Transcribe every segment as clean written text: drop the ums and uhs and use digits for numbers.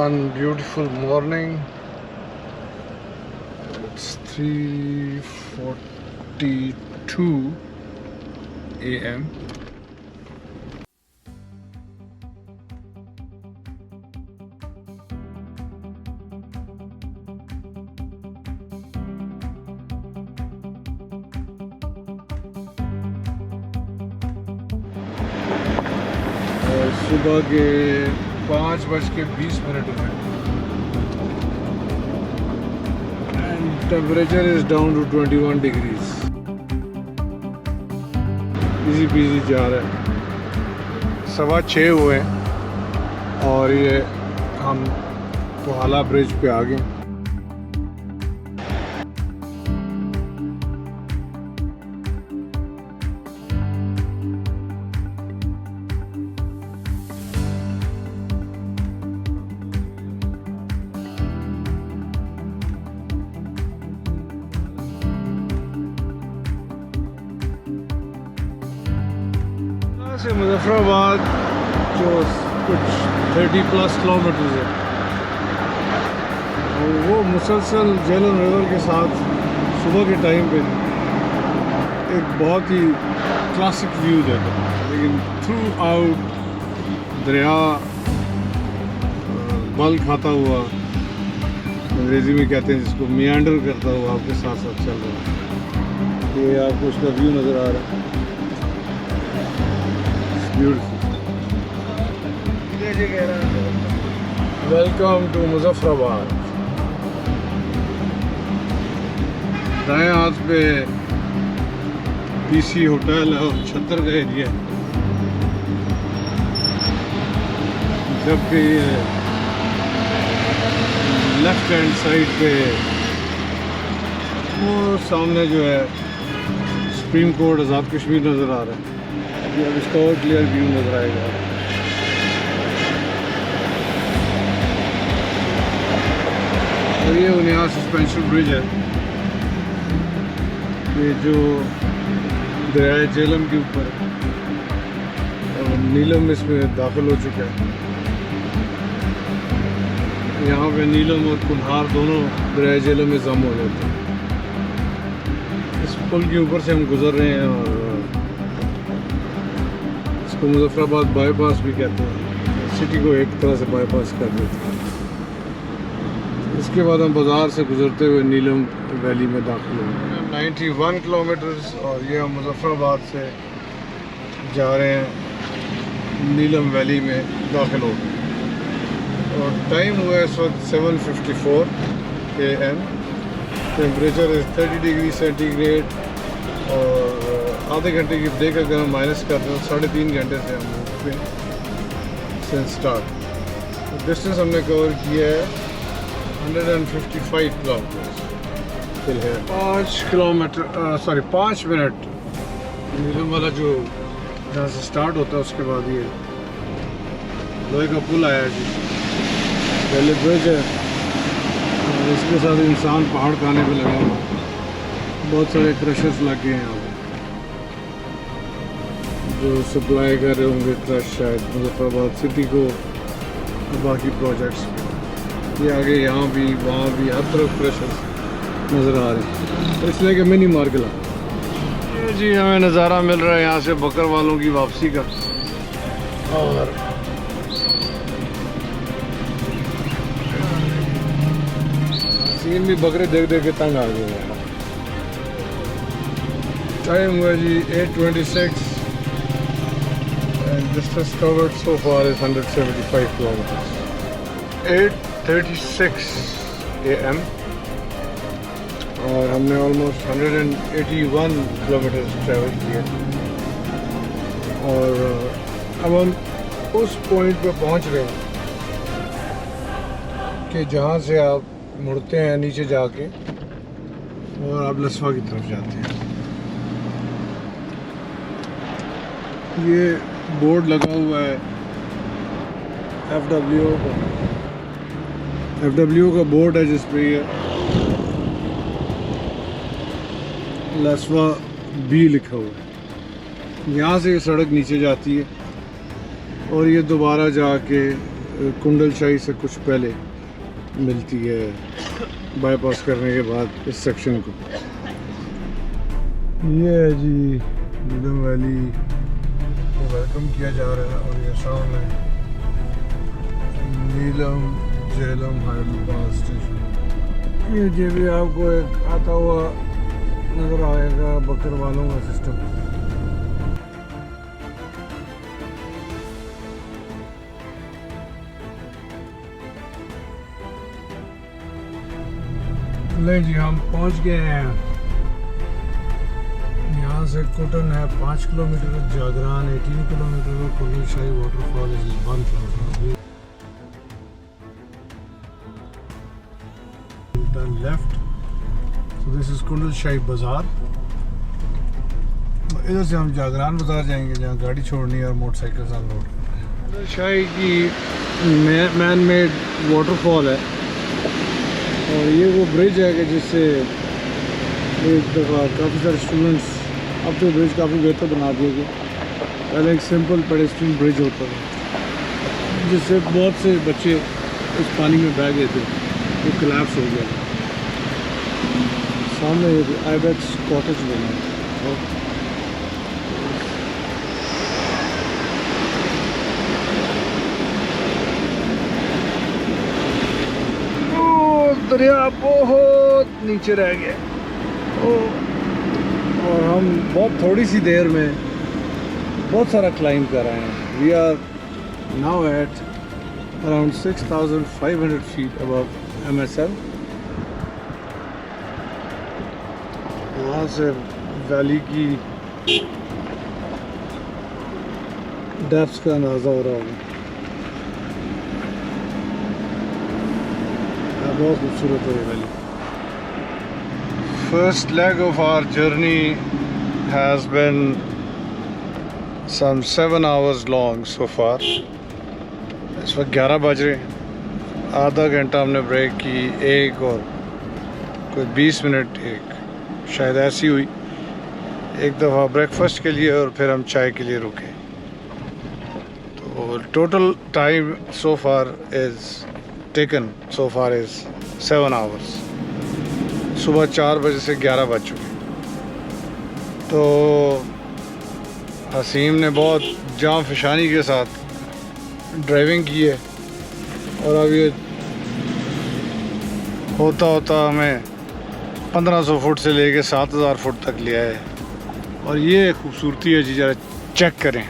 One beautiful morning. It's 3:42 a.m. सुबह के 5:20 हुए and temperature is down to 21 degrees. Easy PG जा रहा है। 6:15 हुए और ये हम कोहाला ब्रिज पे आ गए। से मुजफ्फराबाद जो कुछ 30+ किलोमीटर है और वो मुसलसल झेलम रिवर के साथ सुबह के टाइम पे एक बहुत ही क्लासिक व्यू देता है। लेकिन थ्रू आउट दरिया बल खाता हुआ, अंग्रेज़ी में कहते हैं जिसको, मियांडर करता हुआ आपके साथ साथ चल रहा है। ये आपको उसका व्यू नज़र आ रहा है। Welcome to Muzaffarabad. दाएं हाथ पे पीसी होटल और छत्तर का एरिया है, जबकि लेफ्ट हैंड साइड पे वो सामने जो है सुप्रीम कोर्ट आज़ाद कश्मीर नज़र आ रहा है। अब इसका और क्लियर व्यू नज़र आएगा। और ये उन्या सस्पेंशन ब्रिज है, ये जो दरिया झेलम के ऊपर है और नीलम इसमें दाखिल हो चुका है। यहाँ पे नीलम और कुन्हार दोनों दरिया झेलम में जम हो जाते हैं। इस पुल के ऊपर से हम गुजर रहे हैं और इसको मुजफ्फराबाद बाईपास भी कहते हैं। सिटी को एक तरह से बाईपास कर देते हैं। इसके बाद हम बाज़ार से गुजरते हुए नीलम वैली में दाखिल होंगे। 91 किलोमीटर्स और ये हम मुजफ्फराबाद से जा रहे हैं नीलम वैली में दाखिल हो गए। और टाइम हुआ है इस वक्त 7:54 AM। Temperature is 30 degree centigrade और आधे घंटे की ब्रेक अगर हम माइनस करते हैं तो 3.5 घंटे से हम पे सिंस स्टार्ट। डिस्टेंस हमने कवर किया है 155 किलोमीटर। 5 मिनट नीलम वाला जो जहाँ से स्टार्ट होता है उसके बाद ये लोहे का पुल आया है जी, पहले ब्रिज है और इसके साथ इंसान पहाड़ खाने पे लगा हुआ। बहुत सारे क्रशर्स लगे हैं यहाँ पे जो सप्लाई कर रहे होंगे क्रश शायद मुजफ्फराबाद सिटी को और बाकी प्रोजेक्ट्स। ये आगे यहाँ भी वहाँ भी हर तरफ क्रशर्स नज़र आ रहे हैं, तो इसलिए कि मिनी मार्केट ये जी हमें नज़ारा मिल रहा है यहाँ से बकर वालों की वापसी का। और सीन भी बकरे देख देख के तंग आ गए हैं। टाइम हुआ जी 8:26 and distance covered so far is 175 kilometers. 8:36 AM और हमने ऑलमोस्ट 181 किलोमीटर ट्रैवल किए और अब हम उस पॉइंट पे पहुंच रहे हैं कि जहाँ से आप मुड़ते हैं नीचे जाके और आप लसवा की तरफ जाते हैं। ये बोर्ड लगा हुआ है FWO का बोर्ड है जिस पे ये लसवा बी लिखा हुआ है। यहाँ से ये सड़क नीचे जाती है और ये दोबारा जाके कुंडल शाही से कुछ पहले मिलती है, बाईपास करने के बाद इस सेक्शन को। ये है जी नीलम वैली को वेलकम किया जा रहा है। और ये सामने नीलम झेलम हैदराबाद स्टेशन। ये भी आपको एक आता हुआ नज़र आएगा बकर वालों का सिस्टम। ले जी हम पहुंच गए हैं। यहाँ से कोटन है 5 किलोमीटर, जागरान 18 किलोमीटर और Kundal Shahi waterfall is 1 kilometre. Turn left, so this is Kundal Shahi बाजार। इधर से हम जागरान बाजार जाएंगे जहाँ गाड़ी छोड़नी है और मोटरसाइकिल अनलोड करना है। कुंडल शाही की मैन मेड वाटरफॉल है और ये वो ब्रिज है कि जिससे एक दफ़ा काफ़ी सारे स्टूडेंट्स, अब तो ब्रिज काफ़ी बेहतर बना दिया गया। पहले एक सिंपल पेडेस्ट्रियन ब्रिज होता था जिससे बहुत से बच्चे उस पानी में बह गए थे, वो कोलैप्स हो गया। सामने आईबेक्स कॉटेज बना है। दरिया बहुत नीचे रह गया और हम बहुत थोड़ी सी देर में बहुत सारा क्लाइंब कर रहे हैं। We are now at around 6500 feet above MSL। वहाँ से वैली की डेप्थ का अंदाज़ा हो रहा होगा। बहुत खूबसूरत है valley. First leg of our journey has been some 7 hours long so far. इस वक्त 11 बज रहे हैं। आधा घंटा हमने ब्रेक की, एक और कोई 20 मिनट एक शायद ऐसी हुई। एक दफ़ा ब्रेकफास्ट के लिए और फिर हम चाय के लिए रुके। तो total time so far is taken so far is 7 hours। सुबह 4 बजे से 11 बज चुके। तो हसीम ने बहुत जान फिशानी के साथ ड्राइविंग की है और अब ये होता होता हमें 1500 फुट से लेके 7000 फुट तक लिया है। और ये खूबसूरती है जी, ज़रा चेक करें।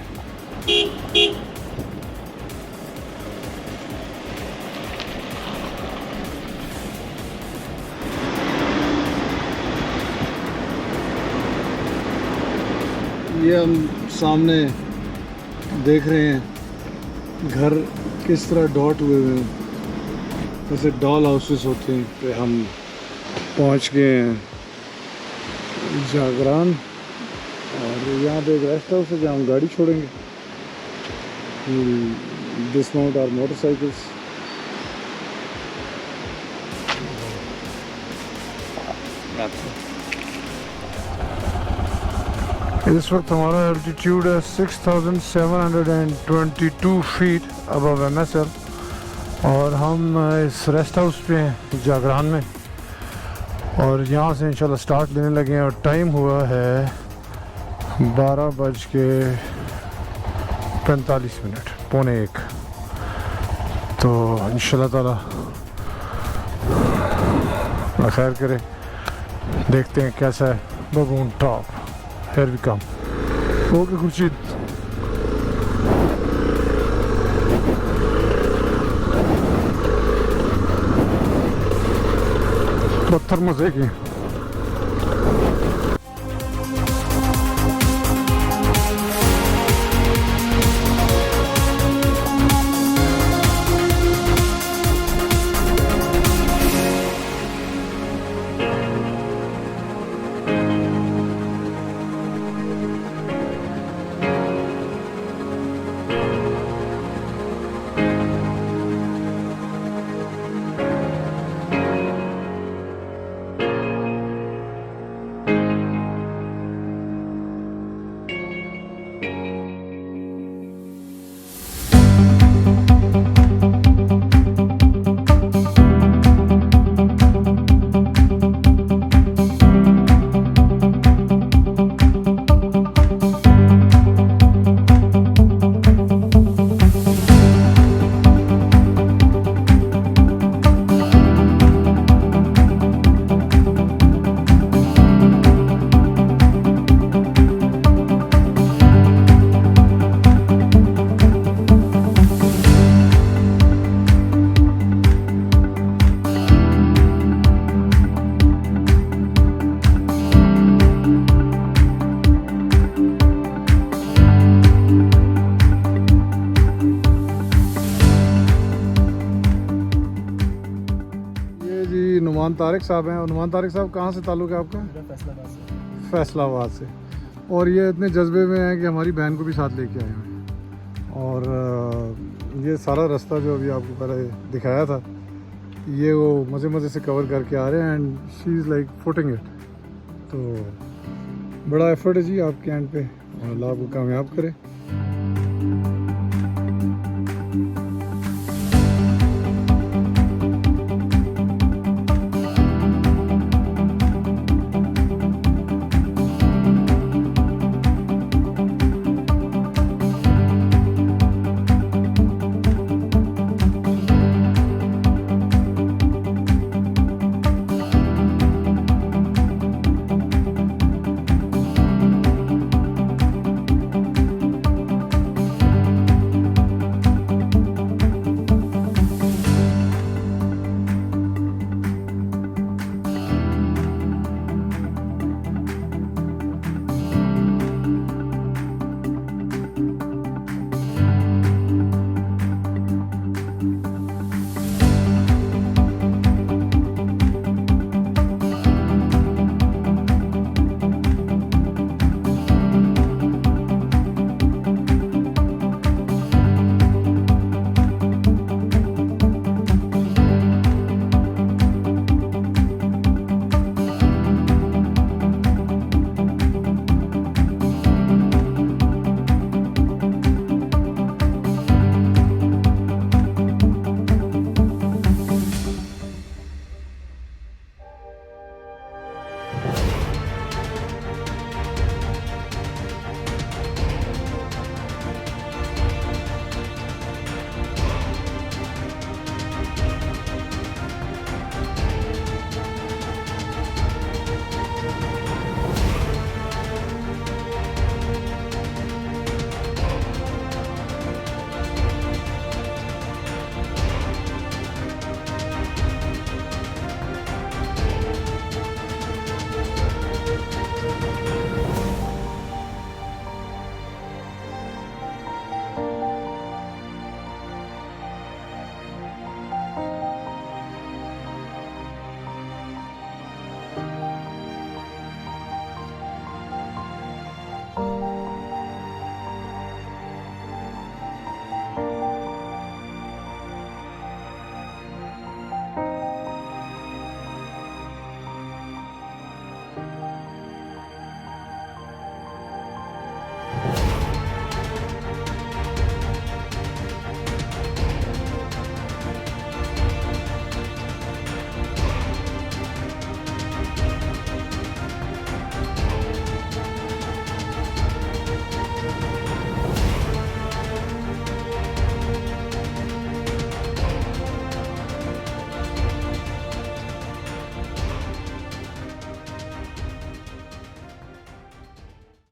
ये हम सामने देख रहे हैं घर किस तरह डॉट हुए हुए हैं, जैसे डॉल हाउसेस होते हैं। पे हम पहुंच गए हैं जागरान और यहाँ पे एक रेस्ट हाउस है जहाँ हम गाड़ी छोड़ेंगे। Dismount our motorcycles. इस वक्त हमारा एल्टीट्यूड है 6722 फीट अबव MSL और हम इस रेस्ट हाउस पे हैं जागरान में और यहाँ से इंशाल्लाह स्टार्ट लेने लगे हैं। और टाइम हुआ है 12:45, 12:45। तो इंशाल्लाह ताला खैर करे, देखते हैं कैसा है बबून top. Here we come. Okay Khurshid. पत्थर मजे के। नुमान तारिक साहब हैं। और नुमान तारिक साहब कहाँ से ताल्लुक़ है आपका? फैसलाबाद से। और ये इतने जज्बे में हैं कि हमारी बहन को भी साथ लेके आए हैं। और ये सारा रास्ता जो अभी आपको पहले दिखाया था, ये वो मज़े से कवर करके आ रहे हैं and she is like footing it. तो बड़ा एफर्ट है जी आपके एंड पे, और अल्लाह आपको कामयाब करे।